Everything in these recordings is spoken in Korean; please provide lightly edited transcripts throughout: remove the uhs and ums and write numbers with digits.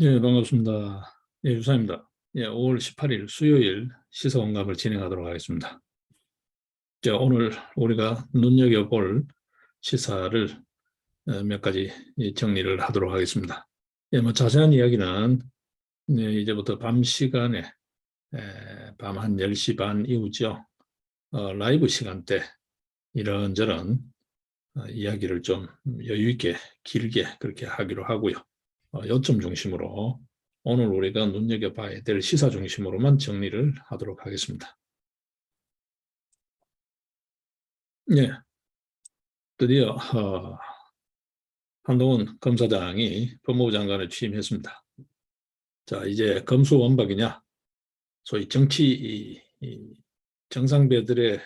예, 반갑습니다. 예, 유사입니다. 예, 5월 18일 수요일 시사원감을 진행하도록 하겠습니다. 오늘 우리가 눈여겨볼 시사를 몇 가지 정리를 하도록 하겠습니다. 예, 뭐 자세한 이야기는 이제부터 밤 시간에 밤 한 10시 반 이후죠. 라이브 시간대 이런저런 이야기를 좀 여유 있게 길게 그렇게 하기로 하고요. 요점 중심으로 오늘 우리가 눈여겨봐야 될 시사 중심으로만 정리를 하도록 하겠습니다. 예, 드디어 한동훈 검사장이 법무부 장관에 취임했습니다. 자, 이제 검수완박이냐, 소위 정치 정상배들의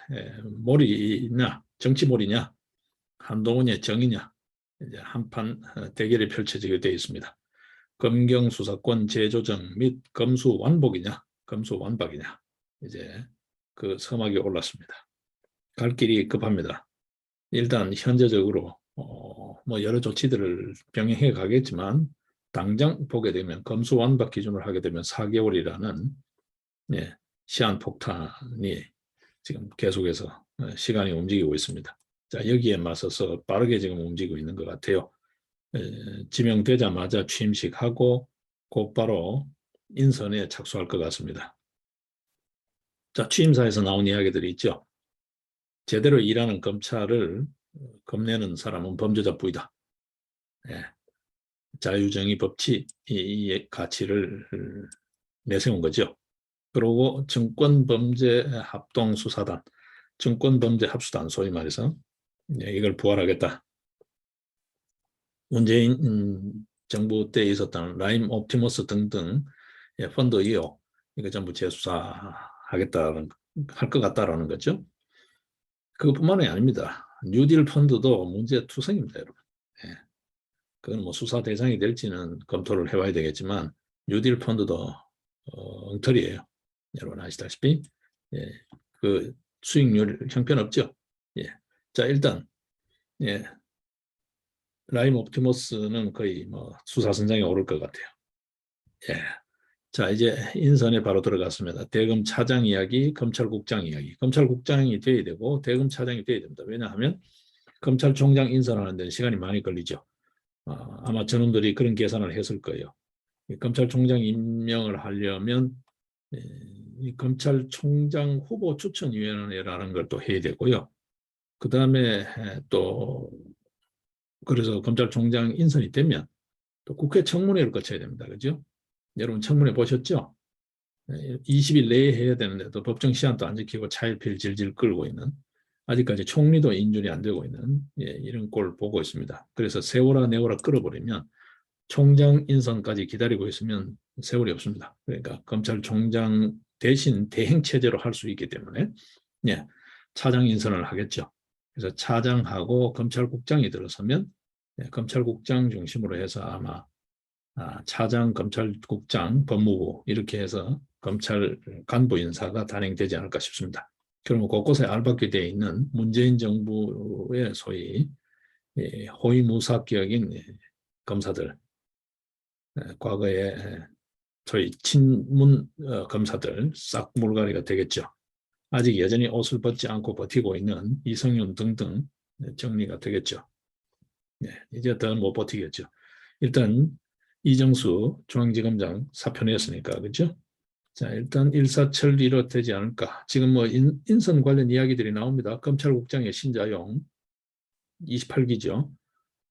몰이냐, 정치몰이냐, 한동훈의 정이냐, 이제 한판 대결이 펼쳐지게 되어 있습니다. 검경 수사권 재조정 및 검수 완복이냐, 검수 완박이냐, 이제 그 서막이 올랐습니다. 갈 길이 급합니다. 일단 현재적으로 뭐 여러 조치들을 병행해 가겠지만 당장 보게 되면 검수 완박 기준을 하게 되면 4개월이라는 예, 시한폭탄이 지금 계속해서 시간이 움직이고 있습니다. 자, 여기에 맞서서 빠르게 지금 움직이고 있는 것 같아요. 지명되자마자 취임식하고 곧바로 인선에 착수할 것 같습니다. 자, 취임사에서 나온 이야기들이 있죠. 제대로 일하는 검찰을 겁내는 사람은 범죄자 뿌이다. 예. 자유정의 법치의 가치를 내세운 거죠. 그리고 증권범죄합동수사단, 증권범죄합수단 소위 말해서 이걸 부활하겠다. 문재인 정부 때 있었던 라임 옵티머스 등등 펀드 의혹 이거 전부 재수사하겠다는 할 것 같다라는 거죠. 그것뿐만이 아닙니다. 뉴딜 펀드도 문제투성입니다, 여러분. 예. 그건 뭐 수사 대상이 될지는 검토를 해봐야 되겠지만 뉴딜 펀드도 엉터리예요. 여러분 아시다시피 예. 그 수익률 형편없죠. 예. 자, 일단 예. 라임 옵티머스는 거의 뭐 수사선장에 오를 것 같아요. 예. 자, 이제 인선에 바로 들어갔습니다. 대검 차장 이야기, 검찰국장 이야기. 검찰국장이 돼야 되고 대검 차장이 돼야 됩니다. 왜냐하면 검찰총장 인선하는 데는 시간이 많이 걸리죠. 아마 저놈들이 그런 계산을 했을 거예요. 검찰총장 임명을 하려면 이 검찰총장 후보 추천위원회라는 걸 또 해야 되고요. 그 다음에 또 그래서 검찰총장 인선이 되면 또 국회 청문회를 거쳐야 됩니다. 그죠? 여러분 청문회 보셨죠? 20일 내에 해야 되는데도 법정 시한도 안 지키고 차일피일 질질 끌고 있는 아직까지 총리도 인준이 안 되고 있는 이런 꼴을 보고 있습니다. 그래서 세월아 내월아 끌어버리면 총장 인선까지 기다리고 있으면 세월이 없습니다. 그러니까 검찰총장 대신 대행체제로 할 수 있기 때문에 차장 인선을 하겠죠. 그래서 차장하고 검찰국장이 들어서면 검찰국장 중심으로 해서 아마 차장, 검찰국장, 법무부 이렇게 해서 검찰 간부 인사가 단행되지 않을까 싶습니다. 그러면 곳곳에 알박기 되어 있는 문재인 정부의 소위 호위무사격인 검사들, 과거에 소위 친문 검사들 싹 물갈이가 되겠죠. 아직 여전히 옷을 벗지 않고 버티고 있는 이성윤 등등 정리가 되겠죠. 이제 더 못 버티겠죠. 일단 이정수 중앙지검장 사표 냈으니까 그렇죠? 자, 일단 일사천리로 되지 않을까. 지금 뭐 인선 관련 이야기들이 나옵니다. 검찰국장의 신자용 28기죠.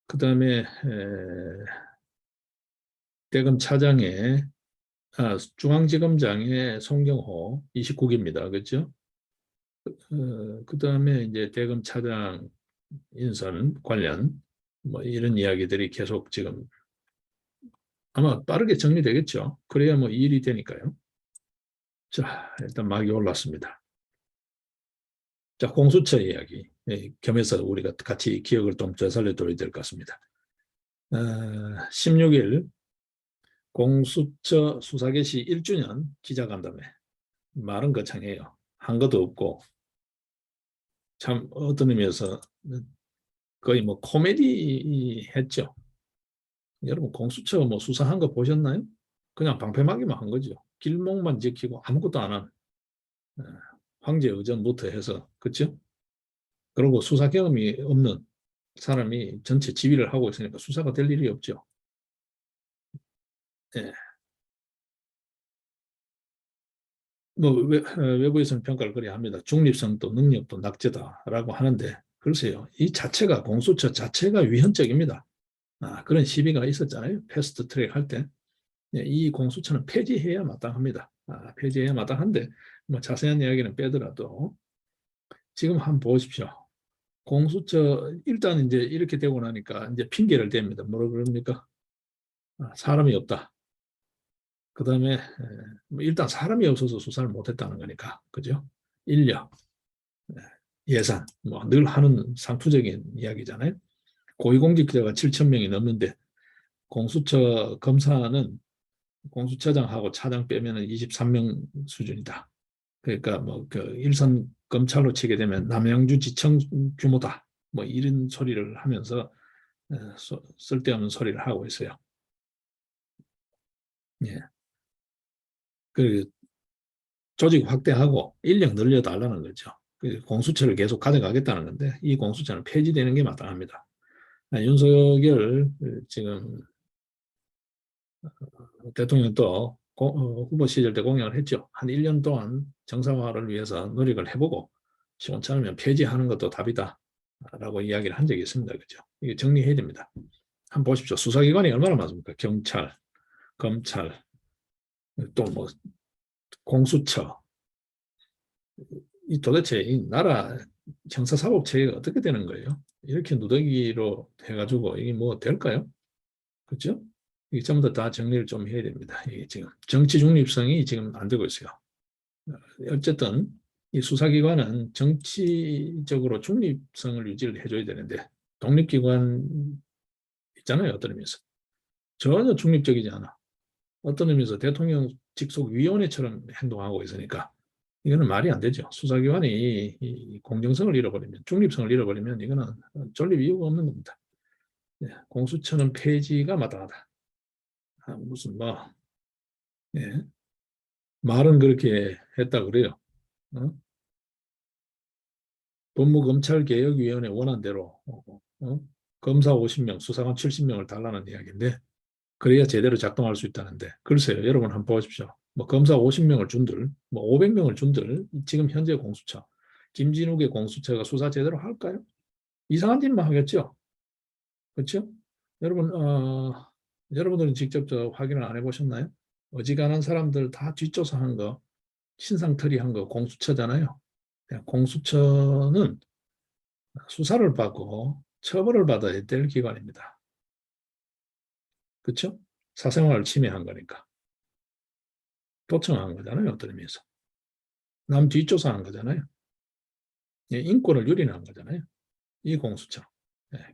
그 다음에 대검 차장의 중앙지검장의 송경호 29기입니다. 그렇죠? 그 다음에 이제 대검 차장 인선 관련 뭐 이런 이야기들이 계속 지금 아마 빠르게 정리되겠죠. 그래야 뭐 일이 되니까요. 자, 일단 막이 올랐습니다. 자, 공수처 이야기 겸해서 우리가 같이 기억을 좀 되살려둬야 될 것 같습니다. 16일 공수처 수사 개시 1주년 기자간담회 말은 거창해요. 한 것도 없고 참 어떤 의미에서 거의 뭐 코미디 했죠. 여러분 공수처 뭐 수사한 거 보셨나요? 그냥 방패막이만 한 거죠. 길목만 지키고 아무것도 안 하는 예, 황제 의전부터 해서 그렇죠? 그리고 수사 경험이 없는 사람이 전체 지휘를 하고 있으니까 수사가 될 일이 없죠. 예. 뭐 외부에서는 평가를 그래 합니다. 중립성도 능력도 낙제다라고 하는데 글쎄요. 이 자체가 공수처 자체가 위헌적입니다. 그런 시비가 있었잖아요. 패스트 트랙 할 때. 예, 이 공수처는 폐지해야 마땅합니다. 폐지해야 마땅한데 뭐 자세한 이야기는 빼더라도 지금 한번 보십시오. 공수처 일단 이제 이렇게 되고 나니까 이제 핑계를 댑니다. 뭐라 그럽니까? 사람이 없다. 그다음에 뭐 일단 사람이 없어서 수사를 못했다는 거니까 그죠? 인력, 예산 뭐 늘 하는 상투적인 이야기잖아요. 고위공직자가 7천 명이 넘는데 공수처 검사는 공수처장하고 차장 빼면은 23명 수준이다. 그러니까 뭐 그 일선 검찰로 치게 되면 남양주지청 규모다. 뭐 이런 소리를 하면서 쓸데없는 소리를 하고 있어요. 예. 그 조직 확대하고 인력 늘려달라는 거죠. 그 공수처를 계속 가져가겠다는 건데 이 공수처는 폐지되는 게 마땅합니다. 윤석열 지금 대통령 또 후보 시절 때 공약을 했죠. 한 1년 동안 정상화를 위해서 노력을 해보고 시원찮으면 폐지하는 것도 답이다. 라고 이야기를 한 적이 있습니다. 그죠? 이게 정리해야 됩니다. 한번 보십시오. 수사기관이 얼마나 많습니까? 경찰, 검찰, 또 뭐 공수처. 이 도대체 이 나라 형사사법 체계가 어떻게 되는 거예요? 이렇게 누더기로 해가지고 이게 뭐 될까요? 그렇죠? 이게 전부 다 정리를 좀 해야 됩니다. 이게 지금 정치 중립성이 지금 안 되고 있어요. 어쨌든 이 수사기관은 정치적으로 중립성을 유지를 해줘야 되는데 독립기관 있잖아요. 어떤 의미에서 전혀 중립적이지 않아. 어떤 의미에서 대통령 직속 위원회처럼 행동하고 있으니까 이거는 말이 안 되죠. 수사기관이 이 공정성을 잃어버리면 중립성을 잃어버리면 이거는 존립 이유가 없는 겁니다. 예, 공수처는 폐지가 마땅하다. 무슨 뭐 예, 말은 그렇게 했다 그래요. 어? 법무검찰개혁위원회 원안대로 검사 50명, 수사관 70명을 달라는 이야기인데 그래야 제대로 작동할 수 있다는데 글쎄요. 여러분 한번 보십시오. 뭐 검사 50명을 준들, 뭐 500명을 준들 지금 현재 공수처 김진욱의 공수처가 수사 제대로 할까요? 이상한 짓만 하겠죠. 그렇죠? 여러분 여러분들은 직접 확인을 안 해보셨나요? 어지간한 사람들 다 뒷조사한 거 신상털이한 거 공수처잖아요. 공수처는 수사를 받고 처벌을 받아야 될 기관입니다. 그렇죠? 사생활을 침해한 거니까. 도청한 거잖아요. 어떤 의미에서. 남 뒷조사한 거잖아요. 예, 인권을 유린한 거잖아요. 이 공수처.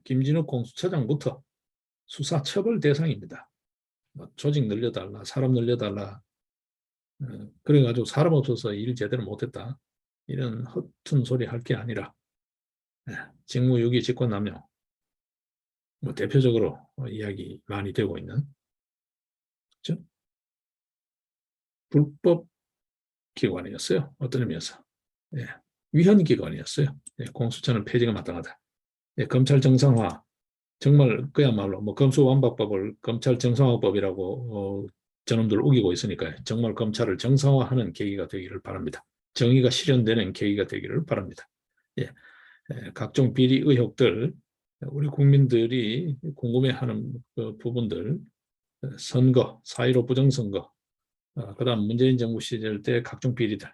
김진욱 공수처장부터 수사 처벌 대상입니다. 뭐 조직 늘려달라, 사람 늘려달라. 그래가지고 사람 없어서 일 제대로 못했다. 이런 허튼 소리 할 게 아니라 직무유기 직권남용 뭐 대표적으로 이야기 많이 되고 있는 그렇죠? 불법 기관이었어요. 어떤 의미에서. 예, 위헌 기관이었어요. 예, 공수처는 폐지가 마땅하다. 예, 검찰 정상화 정말 그야말로 뭐 검수완박법을 검찰 정상화법이라고 저놈들 우기고 있으니까 정말 검찰을 정상화하는 계기가 되기를 바랍니다. 정의가 실현되는 계기가 되기를 바랍니다. 예, 각종 비리 의혹들 우리 국민들이 궁금해하는 그 부분들 선거, 4.15 부정선거, 그다음 문재인 정부 시절 때 각종 비리들,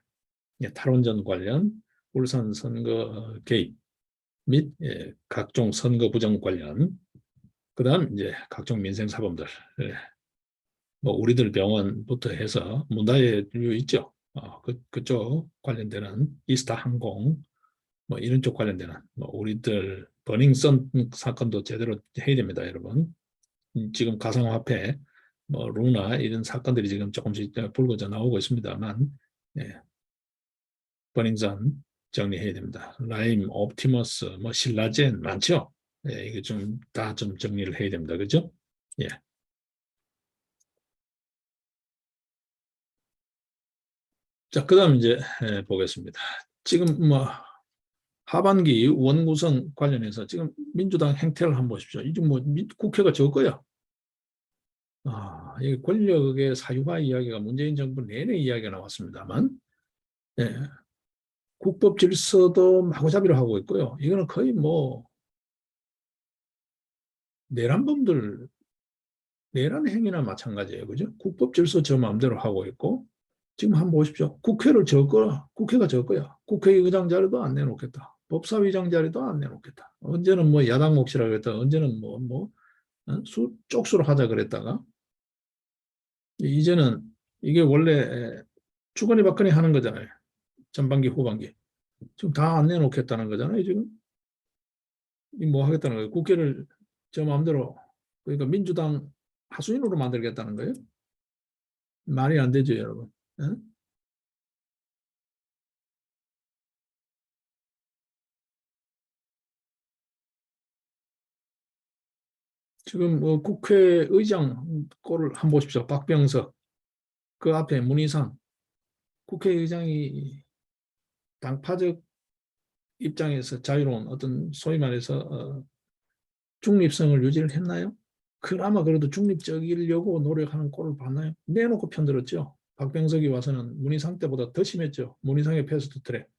탈원전 관련, 울산 선거 개입 및 각종 선거 부정 관련, 그다음 이제 각종 민생 사범들, 뭐 우리들 병원부터 해서 문화예류 있죠. 그쪽 관련되는 이스타 항공, 뭐 이런 쪽 관련되는 뭐 우리들 버닝썬 사건도 제대로 해야 됩니다, 여러분. 지금 가상화폐, 뭐 루나 이런 사건들이 지금 조금씩 불거져 나오고 있습니다만, 예, 버닝썬 정리해야 됩니다. 라임, 옵티머스, 뭐 신라젠 많죠. 예, 이게 좀 다 좀 정리를 해야 됩니다, 그죠? 예. 자, 그다음 이제 보겠습니다. 지금 뭐 하반기 원구성 관련해서 지금 민주당 행태를 한번 보십시오. 이제 뭐 국회가 적어요. 이 권력의 사유화 이야기가 문재인 정부 내내 이야기가 나왔습니다만, 예, 국법 질서도 마구잡이로 하고 있고요. 이거는 거의 뭐 내란범들 내란 행위나 마찬가지예요, 그죠? 국법 질서 저 마음대로 하고 있고, 지금 한번 보십시오. 국회가 적어요. 국회의장 자리도 안 내놓겠다. 법사위장 자리도 안 내놓겠다. 언제는 뭐 야당 몫이라고 했다. 언제는 쪽수로 하자 그랬다가, 이제는 이게 원래 주거니 받거니 하는 거잖아요. 전반기, 후반기. 지금 다 안 내놓겠다는 거잖아요. 지금 뭐 하겠다는 거예요. 국회를 저 마음대로, 그러니까 민주당 하수인으로 만들겠다는 거예요. 말이 안 되죠, 여러분. 예? 지금 뭐 국회의장 꼴을 한번 보십시오. 박병석. 그 앞에 문희상. 국회의장이 당파적 입장에서 자유로운 어떤 소위 말해서 중립성을 유지를 했나요? 그나마 그래도 중립적이려고 노력하는 꼴을 봤나요? 내놓고 편들었죠. 박병석이 와서는 문희상 때보다 더 심했죠. 문희상의 패스트 트랙.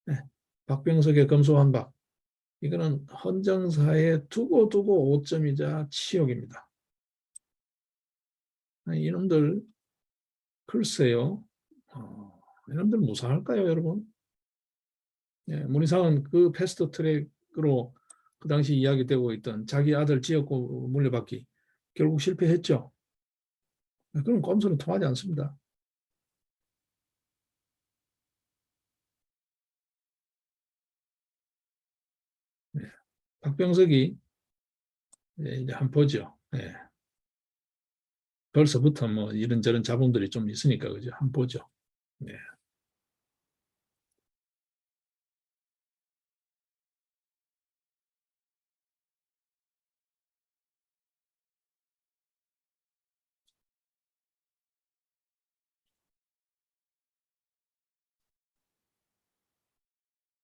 네. 박병석의 검소한박. 이거는 헌정사에 두고 오점이자 치욕입니다. 이놈들 글쎄요. 이놈들 무사할까요, 여러분? 예, 문희상은 그 패스트 트랙으로 그 당시 이야기되고 있던 자기 아들 지역구 물려받기 결국 실패했죠. 그런 꼼수는 통하지 않습니다. 예, 박병석이 이제 한 보죠. 예, 벌써부터 뭐 이런저런 자본들이 좀 있으니까 그죠. 한 보죠. 예.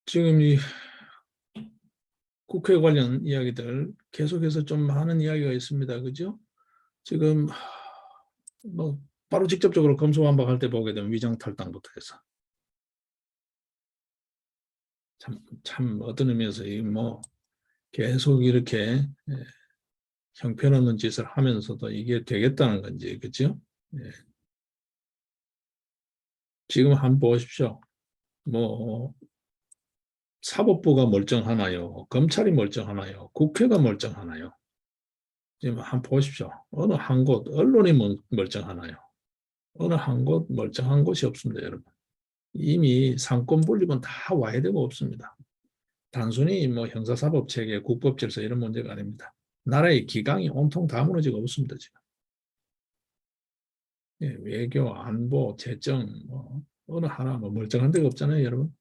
지금 이 국회 관련 이야기들 계속해서 좀 많은 이야기가 있습니다. 그죠? 지금 뭐 바로 직접적으로 검수완박할 때 보게 되면 위장탈당부터 해서 참 어떤 의미에서 이뭐 계속 이렇게 형편없는 짓을 하면서도 이게 되겠다는 건지 그죠? 예. 지금 한번 보십시오. 뭐 사법부가 멀쩡하나요? 검찰이 멀쩡하나요? 국회가 멀쩡하나요? 지금 한번 보십시오. 어느 한 곳 언론이 멀쩡하나요? 어느 한 곳 멀쩡한 곳이 없습니다, 여러분. 이미 상권 분립은 다 와야 되고 없습니다. 단순히 뭐 형사사법 체계, 국법 질서 이런 문제가 아닙니다. 나라의 기강이 온통 다 무너지고 없습니다, 지금. 예, 외교, 안보, 재정, 뭐 어느 하나 뭐 멀쩡한 데가 없잖아요, 여러분.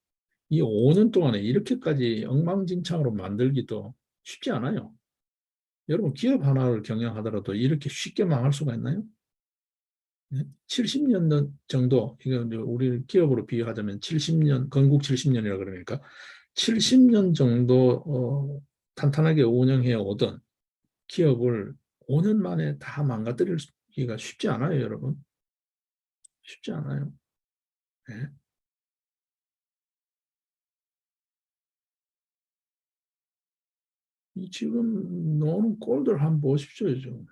이 5년 동안에 이렇게까지 엉망진창으로 만들기도 쉽지 않아요. 여러분, 기업 하나를 경영하더라도 이렇게 쉽게 망할 수가 있나요? 70년 정도, 이거 우리 기업으로 비유하자면 70년, 건국 70년이라 그러니까 70년 정도 탄탄하게 운영해 오던 기업을 5년 만에 다 망가뜨리기가 쉽지 않아요, 여러분. 쉽지 않아요. 네. 이 지금 노는 꼴들 한번 보십시오, 지금.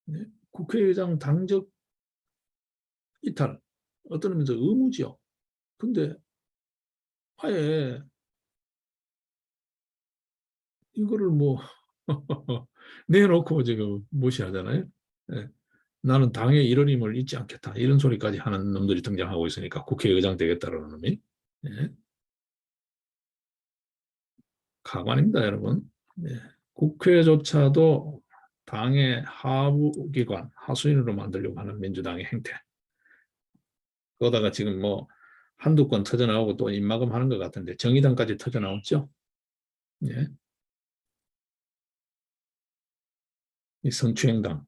네. 국회의장 당적 이탈, 어떤 의미에서 의무지요. 근데 아예 이거를 뭐 내놓고 지금 무시하잖아요. 예. 나는 당의 일원임을 잊지 않겠다. 이런 소리까지 하는 놈들이 등장하고 있으니까 국회의장 되겠다라는 놈이. 예. 가관입니다, 여러분. 예. 국회조차도 당의 하부기관, 하수인으로 만들려고 하는 민주당의 행태. 그러다가 지금 뭐 한두 건 터져나오고 또 입막음 하는 것 같은데 정의당까지 터져나왔죠. 예. 이 성추행당.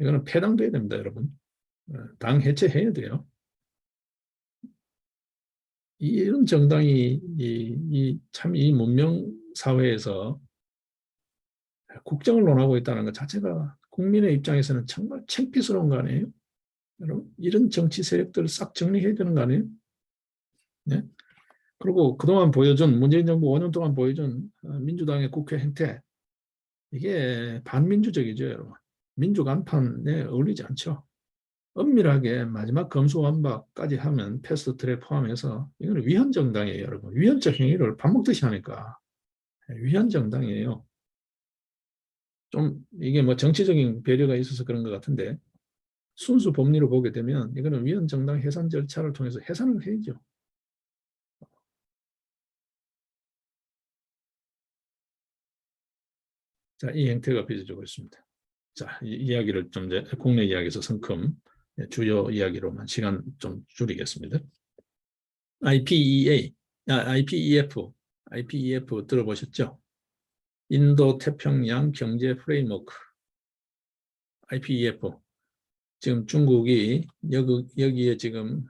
이거는 폐당돼야 됩니다, 여러분. 당 해체해야 돼요. 이런 정당이 참 이 문명 사회에서 국정을 논하고 있다는 것 자체가 국민의 입장에서는 정말 창피스러운 거 아니에요? 여러분, 이런 정치 세력들을 싹 정리해야 되는 거 아니에요? 네? 그리고 그동안 보여준 문재인 정부 5년 동안 보여준 민주당의 국회 행태 이게 반민주적이죠, 여러분. 민족 안판에 어울리지 않죠. 엄밀하게 마지막 검수완박까지 하면 패스트트랙 포함해서 이거는 위헌 정당이에요, 여러분. 위헌적 행위를 밥 먹듯이 하니까 위헌 정당이에요. 좀 이게 뭐 정치적인 배려가 있어서 그런 것 같은데 순수 법리로 보게 되면 이거는 위헌 정당 해산 절차를 통해서 해산을 해야죠. 자, 이 행태가 빚어지고 있습니다. 자, 이 이야기를 좀 이제 국내 이야기에서 성큼 주요 이야기로만 시간 좀 줄이겠습니다. IPEA, IPEF, IPEF 들어보셨죠? 인도 태평양 경제 프레임워크, IPEF. 지금 중국이 여기에 지금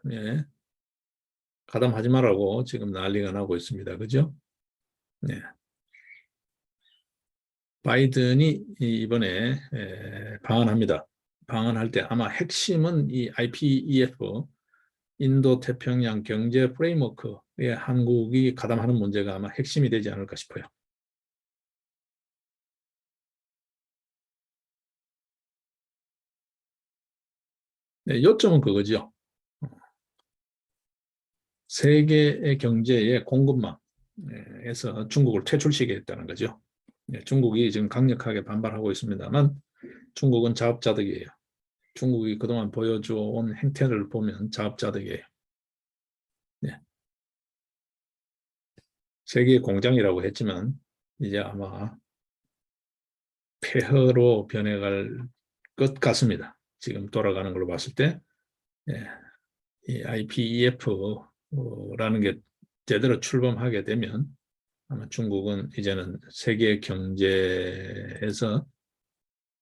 가담하지 말라고 지금 난리가 나고 있습니다. 그죠? 네. 바이든이 이번에 방한합니다. 방한할 때 아마 핵심은 이 IPEF, 인도 태평양 경제 프레임워크에 한국이 가담하는 문제가 아마 핵심이 되지 않을까 싶어요. 네, 요점은 그거죠. 세계의 경제의 공급망에서 중국을 퇴출시키겠다는 거죠. 네, 중국이 지금 강력하게 반발하고 있습니다만 중국은 자업자득이에요. 중국이 그동안 보여줘온 행태를 보면 자업자득이에요. 네. 세계 공장이라고 했지만 이제 아마 폐허로 변해갈 것 같습니다. 지금 돌아가는 걸로 봤을 때 예, 이 IPEF라는 게 제대로 출범하게 되면 아마 중국은 이제는 세계 경제에서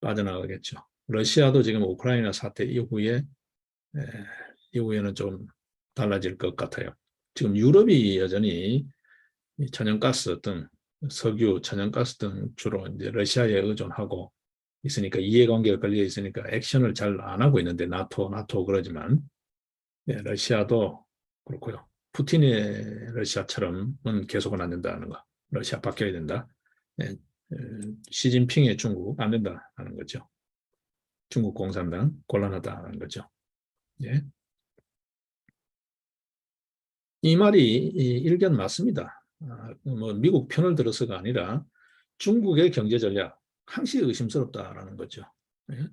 빠져나가겠죠. 러시아도 지금 우크라이나 사태 에, 이후에는 좀 달라질 것 같아요. 지금 유럽이 여전히 천연가스 등 석유, 천연가스 등 주로 이제 러시아에 의존하고 있으니까 이해관계가 걸려 있으니까 액션을 잘 안 하고 있는데 나토 그러지만 예, 러시아도 그렇고요. 푸틴의 러시아처럼은 계속은 안 된다는 거. 러시아 바뀌어야 된다. 예, 시진핑의 중국 안 된다는 거죠. 중국 공산당 곤란하다는 거죠. 예. 이 말이 일견 맞습니다. 뭐 미국 편을 들어서가 아니라 중국의 경제 전략 항시 의심스럽다라는 거죠. 예?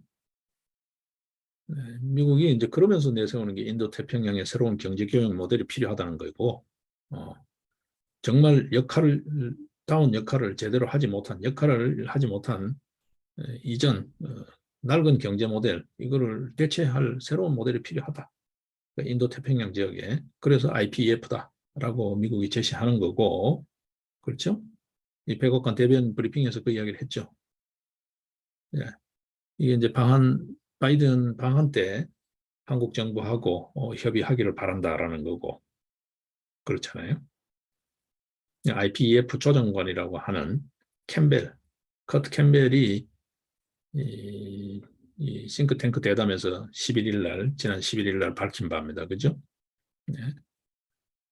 네, 미국이 이제 그러면서 내세우는 게 인도 태평양의 새로운 경제 교육 모델이 필요하다는 거고, 어, 정말 다운 역할을 제대로 하지 못한 이전 낡은 경제 모델 이거를 대체할 새로운 모델이 필요하다. 그러니까 인도 태평양 지역에 그래서 IPEF다라고 미국이 제시하는 거고, 그렇죠? 이 백악관 대변 브리핑에서 그 이야기를 했죠. 예. 이게 이제 바이든 방한 때 한국 정부하고 협의하기를 바란다라는 거고 그렇잖아요. IPEF 조정관이라고 하는 캠벨, 커트 캠벨이 이, 이 싱크탱크 대담에서 11일 날 지난 11일 날 밝힌 바입니다. 그죠? 네.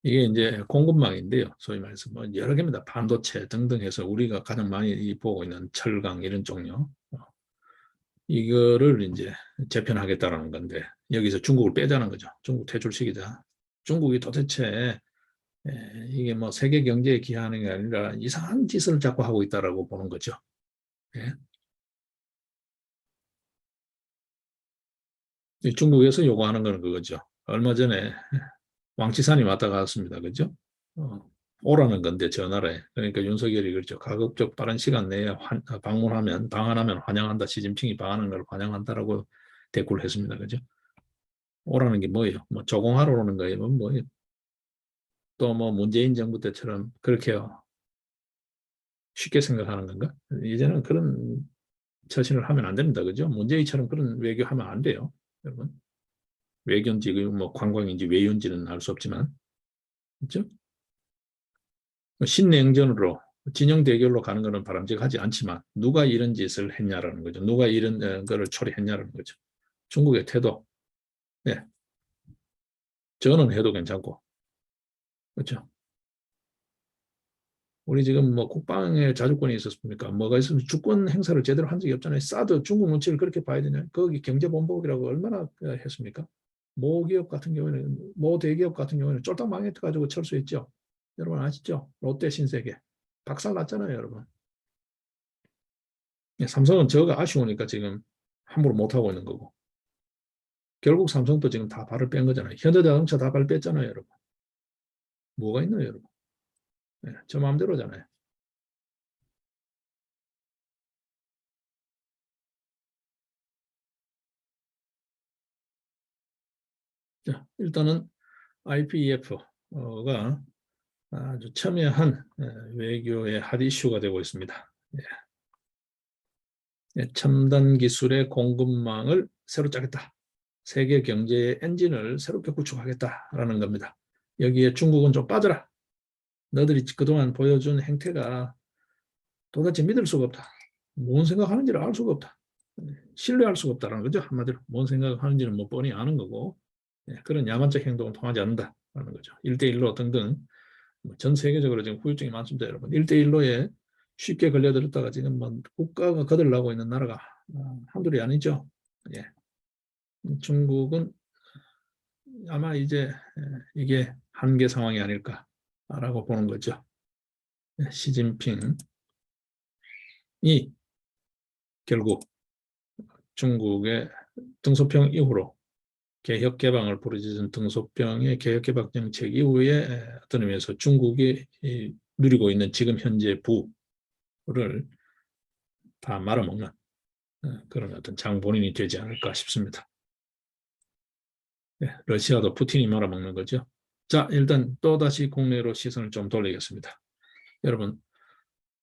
이게 이제 공급망인데요. 소위 말해서 뭐 여러 개입니다. 반도체 등등 해서 우리가 가장 많이 보고 있는 철강 이런 종류. 이거를 이제 재편하겠다라는 건데 여기서 중국을 빼자는 거죠. 중국 퇴출시키자. 중국이 도대체 이게 뭐 세계 경제에 기하는 게 아니라 이상한 짓을 자꾸 하고 있다라고 보는 거죠. 예. 중국에서 요구하는 건 그거죠. 얼마 전에 왕岐산이 왔다 갔습니다. 그죠? 어, 오라는 건데 저 나라에. 그러니까 윤석열이 그렇죠. 가급적 빠른 시간 내에 방한하면 환영한다. 시진핑이 방하는 걸 환영한다라고 대꾸를 했습니다. 그죠? 오라는 게 뭐예요? 뭐 조공하러 오는 거예요? 뭐예요? 또 뭐 문재인 정부 때처럼 그렇게 쉽게 생각하는 건가? 이제는 그런 처신을 하면 안 됩니다. 그죠? 문재인처럼 그런 외교하면 안 돼요. 여러분. 외교인지 뭐 관광인지 외유인지는 알 수 없지만 그렇죠? 신냉전으로 진영 대결로 가는 것은 바람직하지 않지만 누가 이런 짓을 했냐라는 거죠. 누가 이런 거를 초래했냐라는 거죠. 중국의 태도. 네, 저는 해도 괜찮고, 그렇죠. 우리 지금 뭐 국방에 자주권이 있었습니까? 뭐가 있으면 주권 행사를 제대로 한 적이 없잖아요. 사드 중국 눈치를 그렇게 봐야 되냐? 거기 경제본부이라고 얼마나 했습니까? 모 기업 같은 경우에는 모 대기업 같은 경우에는 쫄딱 망해가지고 철수했죠. 여러분 아시죠? 롯데 신세계 박살 났잖아요, 여러분. 삼성은 저가 아쉬우니까 지금 함부로 못 하고 있는 거고. 결국 삼성도 지금 다 발을 뺀 거잖아요. 현대자동차 다 발 뺐잖아요, 여러분. 뭐가 있나요, 여러분? 네, 저 마음대로잖아요. 자, 일단은 IPEF가 아주 첨예한 외교의 핫 이슈가 되고 있습니다. 첨단 기술의 공급망을 새로 짜겠다. 세계 경제의 엔진을 새롭게 구축하겠다라는 겁니다. 여기에 중국은 좀 빠져라. 너들이 그동안 보여준 행태가 도대체 믿을 수가 없다. 뭔 생각하는지를 알 수가 없다. 신뢰할 수가 없다는 거죠. 한마디로 뭔 생각하는지는 뭐 뻔히 아는 거고 그런 야만적 행동은 통하지 않는다라는 거죠. 1대1로 등등 전 세계적으로 지금 후유증이 많습니다. 여러분 1대1로에 쉽게 걸려들었다가 지금 뭐 국가가 거들나고 있는 나라가 한둘이 아니죠. 예. 중국은 아마 이제 이게 한계 상황이 아닐까라고 보는 거죠. 시진핑이 결국 중국의 덩소평 이후로 개혁개방을 부르짖은 덩소평의 개혁개방 정책 이후에 어떤 의미에서 중국이 누리고 있는 지금 현재 부를 다 말아먹는 그런 어떤 장본인이 되지 않을까 싶습니다. 네, 러시아도 푸틴이 말아먹는 거죠. 자, 일단 또다시 국내로 시선을 좀 돌리겠습니다. 여러분,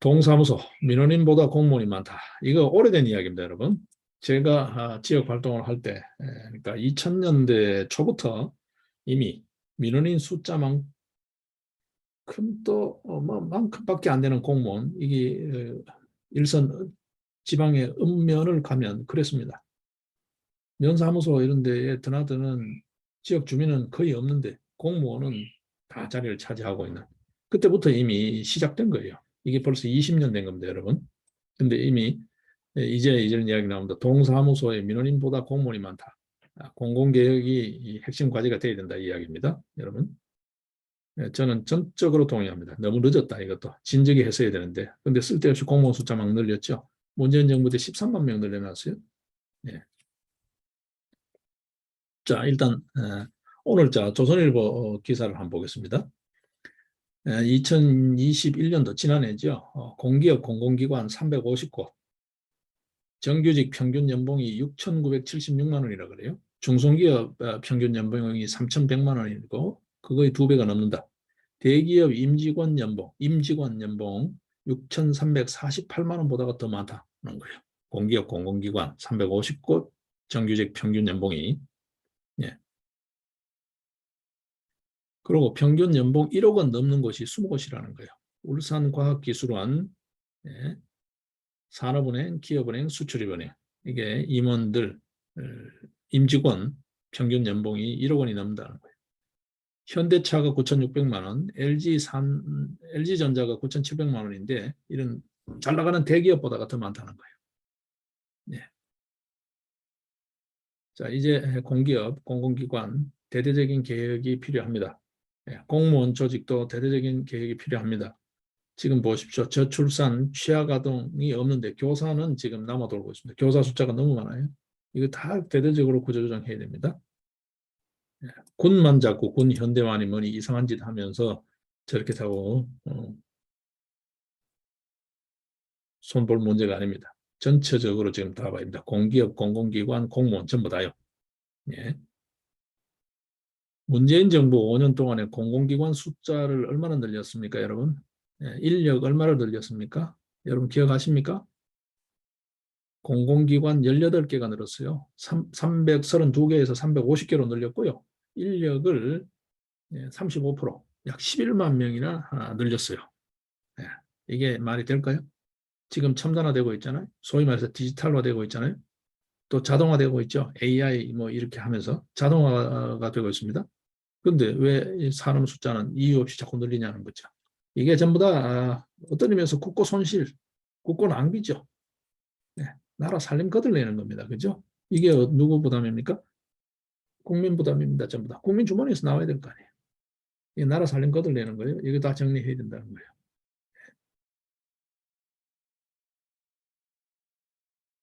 동사무소, 민원인보다 공무원이 많다. 이거 오래된 이야기입니다, 여러분. 제가 지역 활동을 할 때, 그러니까 2000년대 초부터 이미 민원인 숫자만큼 또 만큼밖에 안 되는 공무원, 이게 일선 지방의 읍면을 가면 그랬습니다. 면사무소 이런 데에 드나드는 지역 주민은 거의 없는데 공무원은 다 자리를 차지하고 있는 그때부터 이미 시작된 거예요. 이게 벌써 20년 된 겁니다, 여러분. 근데 이미 이제 이런 이야기 나옵니다. 동사무소에 민원인보다 공무원이 많다. 공공개혁이 핵심 과제가 돼야 된다 이 이야기입니다, 여러분. 저는 전적으로 동의합니다. 너무 늦었다 이것도. 진즉에 했어야 되는데. 근데 쓸데없이 공무원 숫자 막 늘렸죠. 문재인 정부 때 13만 명 늘려놨어요. 예. 자, 일단 오늘 조선일보 기사를 한번 보겠습니다. 2021년도 지난해죠. 공기업 공공기관 350곳, 정규직 평균 연봉이 6,976만 원이라 그래요. 중소기업 평균 연봉이 3,100만 원이고 그거의 2배가 넘는다. 대기업 임직원 연봉 6,348만 원보다가 더 많다는 거예요. 공기업 공공기관 350곳, 정규직 평균 연봉이. 예. 그리고 평균 연봉 1억 원 넘는 곳이 20곳이라는 거예요. 울산과학기술원, 예, 산업은행, 기업은행, 수출입은행. 이게 임원들, 임직원 평균 연봉이 1억 원이 넘는다는 거예요. 현대차가 9,600만 원, LG전자가 9,700만 원인데 이런 잘 나가는 대기업보다가 더 많다는 거예요. 네. 자, 이제 공기업, 공공기관 대대적인 개혁이 필요합니다. 공무원 조직도 대대적인 개혁이 필요합니다. 지금 보십시오. 저출산, 취약아동이 없는데 교사는 지금 남아돌고 있습니다. 교사 숫자가 너무 많아요. 이거 다 대대적으로 구조조정해야 됩니다. 군만 잡고 군 현대화니 뭐니 이상한 짓 하면서 저렇게 하고 손볼 문제가 아닙니다. 전체적으로 지금 다 봐야 됩니다. 공기업, 공공기관, 공무원 전부 다요. 예. 문재인 정부 5년 동안에 공공기관 숫자를 얼마나 늘렸습니까, 여러분? 인력 얼마를 늘렸습니까? 여러분 기억하십니까? 공공기관 18개가 늘었어요. 332개에서 350개로 늘렸고요. 인력을 35%, 약 11만 명이나 늘렸어요. 예. 이게 말이 될까요? 지금 첨단화되고 있잖아요. 소위 말해서 디지털화되고 있잖아요. 또 자동화되고 있죠. AI 뭐 이렇게 하면서 자동화가 되고 있습니다. 그런데 왜 사람 숫자는 이유 없이 자꾸 늘리냐는 거죠. 이게 전부 다 어떤 의미에서 국고 손실, 국고 낭비죠. 네. 나라 살림 거들내는 겁니다. 그죠? 이게 누구 부담입니까? 국민 부담입니다. 전부 다. 국민 주머니에서 나와야 될 거 아니에요. 이 나라 살림 거들내는 거예요. 이거 다 정리해야 된다는 거예요.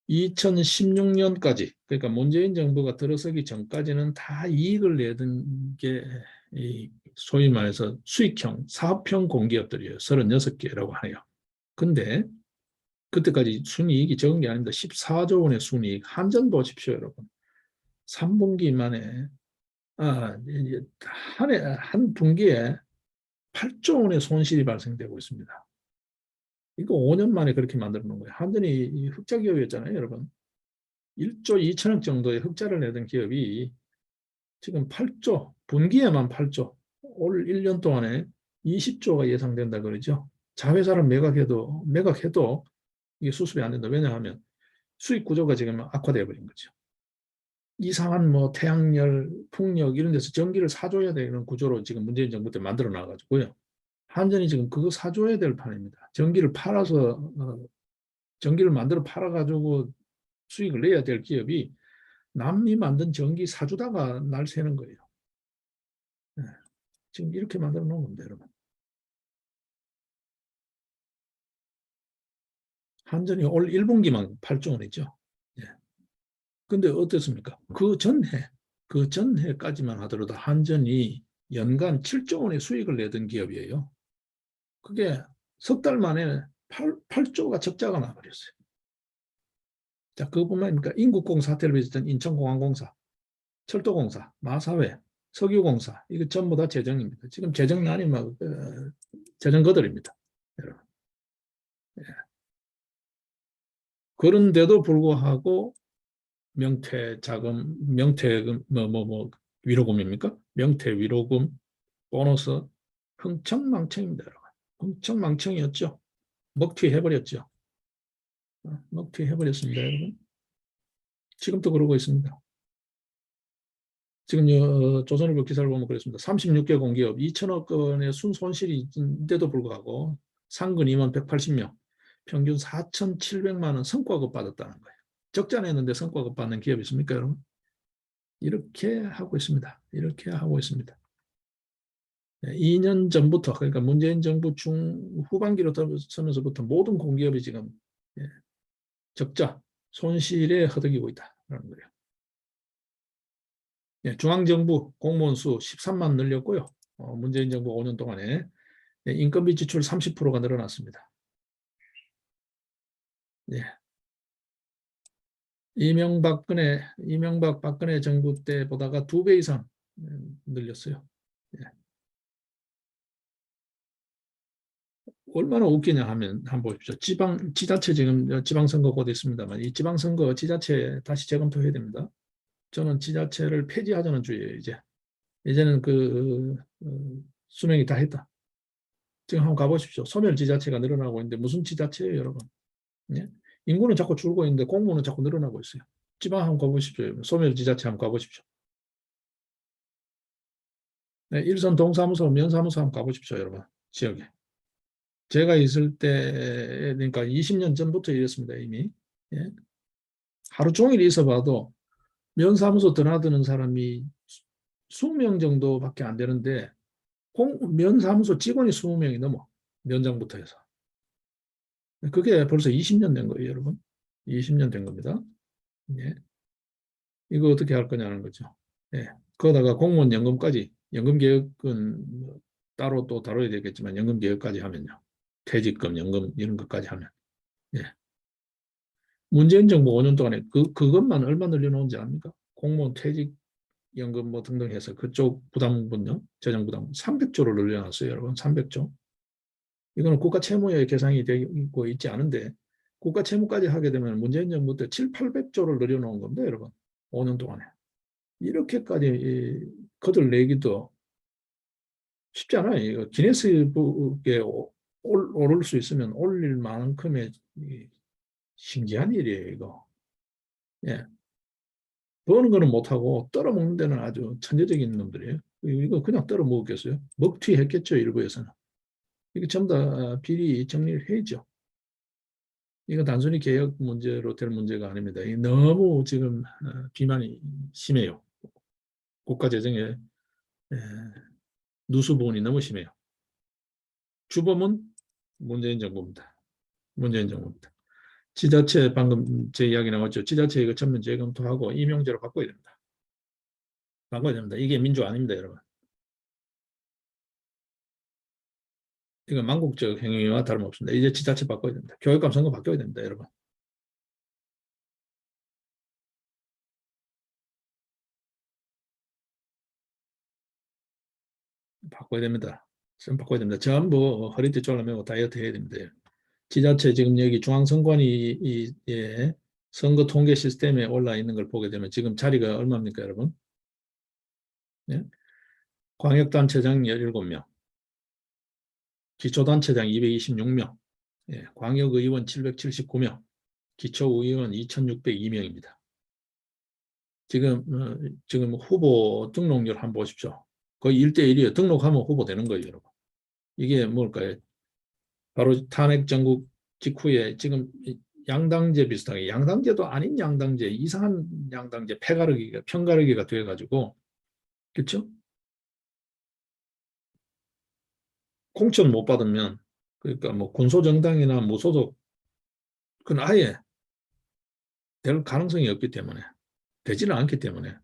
2016년까지, 그러니까 문재인 정부가 들어서기 전까지는 다 이익을 내던 게 소위 말해서 수익형, 사업형 공기업들이에요. 36개라고 하네요. 근데 그때까지 순이익이 적은 게 아닙니다. 14조 원의 순이익. 한전 보십시오, 여러분. 3분기 만에, 한 분기에 8조 원의 손실이 발생되고 있습니다. 이거 5년 만에 그렇게 만들어 놓은 거예요. 한전이 흑자 기업이었잖아요, 여러분. 1조 2천억 정도의 흑자를 내던 기업이 지금 8조, 분기에만 8조, 올 1년 동안에 20조가 예상된다 그러죠. 자회사를 매각해도 이게 수습이 안 된다. 왜냐하면 수익 구조가 지금 악화되어 버린 거죠. 이상한 뭐 태양열, 풍력 이런 데서 전기를 사줘야 되는 구조로 지금 문재인 정부 때 만들어 놔가지고요. 한전이 지금 그거 사줘야 될 판입니다. 전기를 만들어 팔아가지고 수익을 내야 될 기업이 남이 만든 전기 사주다가 날 새는 거예요. 네. 지금 이렇게 만들어 놓은 겁니다, 여러분. 한전이 올 1분기만 8조 원이죠. 예. 근데 어떻습니까? 그 전해까지만 하더라도 한전이 연간 7조 원의 수익을 내던 기업이에요. 그게 석 달 만에 8조가 적자가 나버렸어요. 자, 그것뿐만 아니라 인국공 사태를 빚었던 인천공항공사, 철도공사, 마사회, 석유공사, 이거 전부 다 재정입니다. 지금 재정난이 재정 거들입니다. 여러분. 예. 그런데도 불구하고 명퇴금, 위로금입니까? 명퇴 위로금, 보너스, 흥청망청입니다, 여러분. 흥청망청이었죠. 먹튀해버렸죠. 먹튀해버렸습니다, 여러분. 지금도 그러고 있습니다. 지금 조선일보 기사를 보면 그랬습니다. 36개 공기업 2천억 원의 순손실이 있는데도 불구하고 상근 임원 180명, 평균 4,700만 원 성과급 받았다는 거예요. 적자 냈는데 성과급 받는 기업이 있습니까, 여러분? 이렇게 하고 있습니다. 이렇게 하고 있습니다. 2년 전부터, 그러니까 문재인 정부 중후반기로 들어서면서부터 모든 공기업이 지금 예, 적자, 손실에 허덕이고 있다는 거예요. 예, 중앙정부 공무원 수 13만 늘렸고요. 문재인 정부 5년 동안에 인건비 지출 30%가 늘어났습니다. 예. 이명박 박근혜 정부 때보다가 2배 이상 늘렸어요. 예. 얼마나 웃기냐 하면 한번 보십시오. 지자체 지금 지방선거 곧 있습니다만 이 지방선거 지자체 다시 재검토해야 됩니다. 저는 지자체를 폐지하자는 주의예요. 이제는 수명이 다 했다. 지금 한번 가보십시오. 소멸지자체가 늘어나고 있는데 무슨 지자체예요, 여러분? 예? 인구는 자꾸 줄고 있는데 공무원은 자꾸 늘어나고 있어요. 지방 한번 가보십시오. 소멸지자체 한번 가보십시오. 네, 일선 동사무소, 면사무소 한번 가보십시오, 여러분. 지역에. 제가 있을 때, 그러니까 20년 전부터 이랬습니다, 이미. 예? 하루 종일 있어봐도 면사무소 드나드는 사람이 20명 정도밖에 안 되는데 면사무소 직원이 20명이 넘어. 면장부터 해서. 그게 벌써 20년 된 거예요, 여러분. 20년 된 겁니다. 예. 이거 어떻게 할 거냐는 거죠. 예. 거기다가 공무원 연금까지, 연금개혁은 뭐 따로 또 다뤄야 되겠지만 연금개혁까지 하면요. 퇴직금, 연금 이런 것까지 하면. 예. 문재인 정부 5년 동안에 그것만 얼마 늘려놓은지 압니까? 공무원 퇴직연금 뭐 등등 해서 그쪽 부담분요, 재정부담 300조를 늘려놨어요, 여러분. 300조. 이거는 국가 채무에 계상이 되고 있지 않은데 국가 채무까지 하게 되면 문재인 정부 때 7, 800조를 늘려놓은 겁니다, 여러분. 5년 동안에. 이렇게까지 거들내기도 쉽지 않아요. 이거 기네스북에 오를 수 있으면 올릴 만큼의 신기한 일이에요, 이거. 예. 버는 거는 못하고 떨어먹는 데는 아주 천재적인 놈들이에요. 이거 그냥 떨어먹었겠어요? 먹튀 했겠죠, 일부에서는. 이게 전부 다 비리 정리를 해야죠. 이거 단순히 개혁 문제로 될 문제가 아닙니다. 너무 지금 비만이 심해요. 국가 재정에 누수 부분이 너무 심해요. 주범은 문재인 정부입니다. 문재인 정부입니다. 지자체 방금 제 이야기 나왔죠. 지자체 이거 전면 재검토하고 임용제로 바꿔야 됩니다. 바꿔야 됩니다. 이게 민주 아닙니다, 여러분. 이건 망국적 행위와 다름없습니다. 이제 지자체 바꿔야 됩니다. 교육감 선거 바꿔야 됩니다, 여러분. 바꿔야 됩니다. 좀 바꿔야 됩니다. 전부 허리띠 졸라매고 다이어트 해야 됩니다. 지자체 지금 여기 중앙선관위 예, 선거 통계 시스템에 올라 있는 걸 보게 되면 지금 자리가 얼마입니까, 여러분? 예? 광역단체장 17명, 기초단체장 226명, 예, 광역의원 779명, 기초의원 2602명입니다. 지금 후보 등록률 한번 보십시오. 거의 1대1이에요. 등록하면 후보 되는 거예요, 여러분. 이게 뭘까요? 바로 탄핵 정국 직후에 지금 양당제 비슷하게, 양당제도 아닌 양당제, 이상한 양당제, 편가르기가 돼가지고, 그렇죠? 공천 못 받으면, 그러니까 뭐 군소정당이나 무소속, 그건 아예 될 가능성이 없기 때문에, 되지는 않기 때문에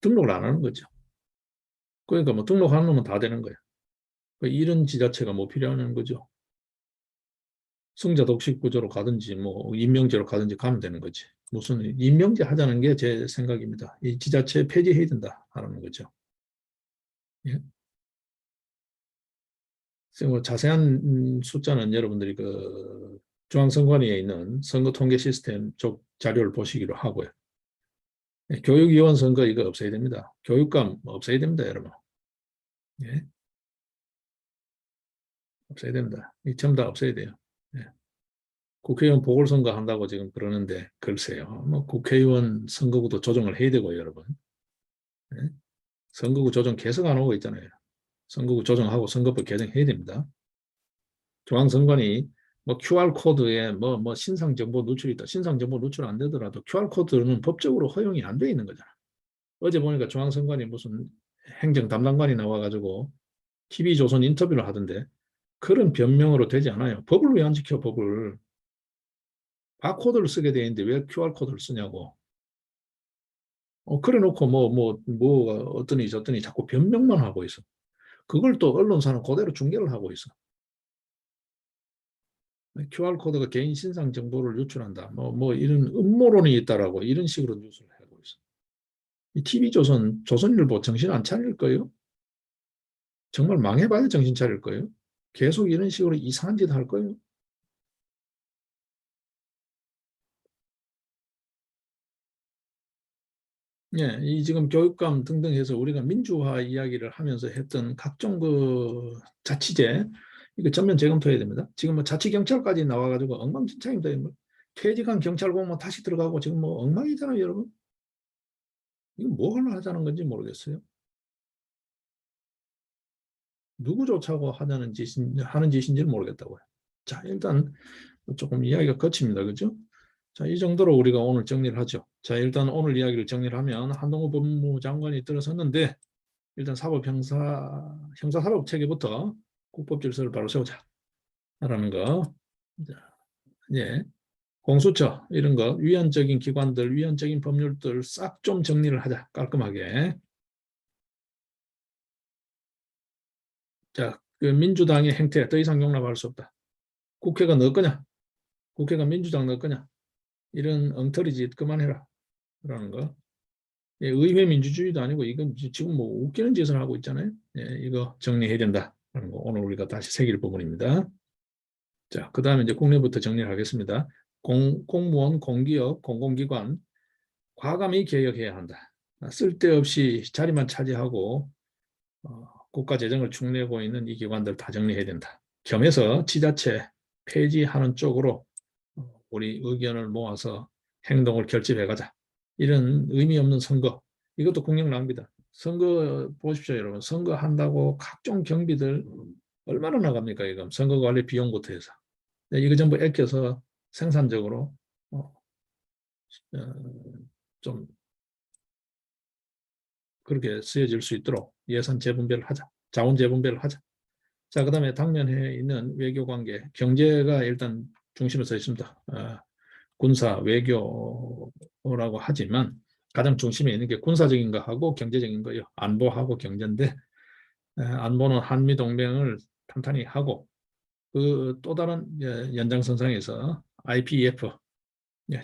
등록을 안 하는 거죠. 그러니까 뭐 등록하는 놈은 다 되는 거예요. 이런 지자체가 뭐 필요한 거죠. 승자 독식 구조로 가든지 뭐 임명제로 가든지 가면 되는 거지. 무슨 임명제 하자는 게 제 생각입니다. 이 지자체 폐지해야 된다 하는 거죠. 예. 뭐 자세한 숫자는 여러분들이 그 중앙선관위에 있는 선거 통계 시스템 쪽 자료를 보시기로 하고요. 예. 교육위원 선거 이거 없애야 됩니다. 교육감 없애야 됩니다, 여러분. 예. 없애야 됩니다. 이 전부 다 없애야 돼요. 예. 국회의원 보궐선거 한다고 지금 그러는데 글쎄요. 뭐 국회의원 선거구도 조정을 해야 되고 여러분. 예? 선거구 조정 계속 안 오고 있잖아요. 선거구 조정하고 선거법 개정해야 됩니다. 중앙선관위 뭐 QR코드에 뭐 신상정보 누출이 있다. 신상정보 누출 안 되더라도 QR코드는 법적으로 허용이 안 돼 있는 거잖아. 어제 보니까 중앙선관위 무슨 행정 담당관이 나와가지고 TV조선 인터뷰를 하던데 그런 변명으로 되지 않아요. 법을 왜 안 지켜, 법을. 바코드를 쓰게 돼 있는데 왜 QR코드를 쓰냐고. 그래 놓고 어떠니 저떠니 자꾸 변명만 하고 있어. 그걸 또 언론사는 그대로 중계를 하고 있어. QR코드가 개인 신상 정보를 유출한다. 이런 음모론이 있다라고 이런 식으로 뉴스를 하고 있어. 이 TV조선, 조선일보 정신 안 차릴 거예요? 정말 망해봐야 정신 차릴 거예요? 계속 이런 식으로 이상한 짓 할 거예요? 예, 이 지금 교육감 등등 해서 우리가 민주화 이야기를 하면서 했던 각종 그 자치제, 이거 전면 재검토해야 됩니다. 지금 뭐 자치경찰까지 나와가지고 엉망진창입니다. 뭐 퇴직한 경찰 공무원 다시 들어가고 지금 뭐 엉망이잖아요, 여러분. 이거 뭐 하자는 건지 모르겠어요. 누구 쫓아고 하는 짓인지를 모르겠다고요. 자, 일단 조금 이야기가 거칩니다. 그죠? 자, 이 정도로 우리가 오늘 정리를 하죠. 자, 일단 오늘 이야기를 정리를 하면 한동훈 법무부 장관이 들어섰는데 일단 형사사법 체계부터 국법 질서를 바로 세우자라는 거. 자, 예. 공수처 이런 거 위헌적인 기관들, 위헌적인 법률들 싹 좀 정리를 하자. 깔끔하게. 자, 그 민주당의 행태 더 이상 용납할 수 없다. 국회가 넣을 거냐? 국회가 민주당 넣을 거냐? 이런 엉터리 짓 그만해라. 라는 거. 예, 의회 민주주의도 아니고 이건 지금 뭐 웃기는 짓을 하고 있잖아요. 예, 이거 정리해야 된다. 라는 거 오늘 우리가 다시 새길 부분입니다. 자, 그 다음에 이제 국내부터 정리를 하겠습니다. 공무원, 공기업, 공공기관 과감히 개혁해야 한다. 쓸데없이 자리만 차지하고 국가 재정을 축내고 있는 이 기관들 다 정리해야 된다. 겸해서 지자체 폐지하는 쪽으로 우리 의견을 모아서 행동을 결집해가자. 이런 의미 없는 선거, 이것도 국력 낭비다. 선거 보십시오, 여러분. 선거 한다고 각종 경비들 얼마나 나갑니까? 이거 선거 관리 비용부터 해서. 이거 전부 아껴서 생산적으로 좀 그렇게 쓰여질 수 있도록 예산 재분배를 하자. 자원 재분배를 하자. 자, 그 다음에 당면해 있는 외교관계, 경제가 일단 중심에 서 있습니다. 군사, 외교라고 하지만 가장 중심에 있는 게 군사적인 거하고 경제적인 거예요. 안보하고 경제인데 안보는 한미동맹을 탄탄히 하고 그 또 다른 연장선상에서 IPEF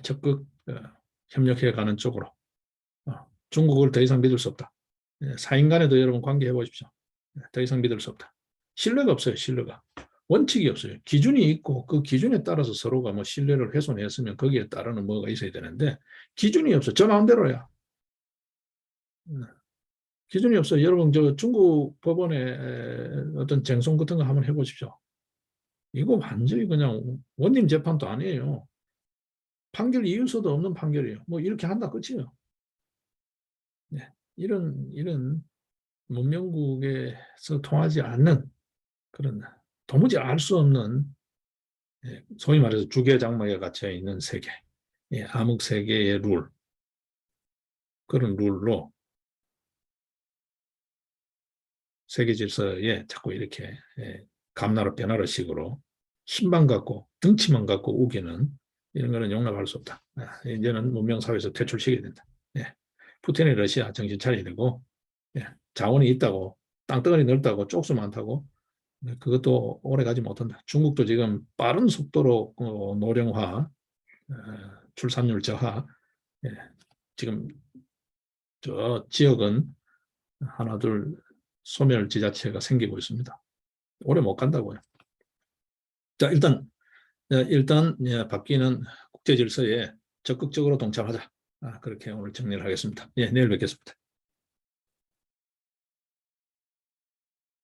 적극 협력해가는 쪽으로 중국을 더 이상 믿을 수 없다. 사인 간에도 여러분 관계해 보십시오. 더 이상 믿을 수 없다. 신뢰가 없어요. 신뢰가. 원칙이 없어요. 기준이 있고 그 기준에 따라서 서로가 뭐 신뢰를 훼손했으면 거기에 따르는 뭐가 있어야 되는데 기준이 없어. 저 마음대로야. 기준이 없어요. 여러분 저 중국 법원에 어떤 쟁송 같은 거 한번 해보십시오. 이거 완전히 그냥 원님 재판도 아니에요. 판결 이유서도 없는 판결이에요. 뭐 이렇게 한다 끝이에요. 네. 이런 문명국에서 통하지 않는 그런 도무지 알 수 없는 소위 말해서 주계장막에 갇혀 있는 세계, 암흑 세계의 룰, 그런 룰로 세계 질서에 자꾸 이렇게 감나라 빼나라 식으로 힘만 갖고 덩치만 갖고 우기는 이런 거는 용납할 수 없다. 이제는 문명사회에서 퇴출시켜야 된다. 푸틴의 러시아 정신 차려야 되고 자원이 있다고 땅덩어리 넓다고 쪽수 많다고 그것도 오래 가지 못한다. 중국도 지금 빠른 속도로 노령화, 출산율 저하, 지금 저 지역은 하나 둘 소멸 지자체가 생기고 있습니다. 오래 못 간다고요. 자, 일단 바뀌는 국제 질서에 적극적으로 동참하자. 그렇게 오늘 정리를 하겠습니다. 내일 뵙겠습니다.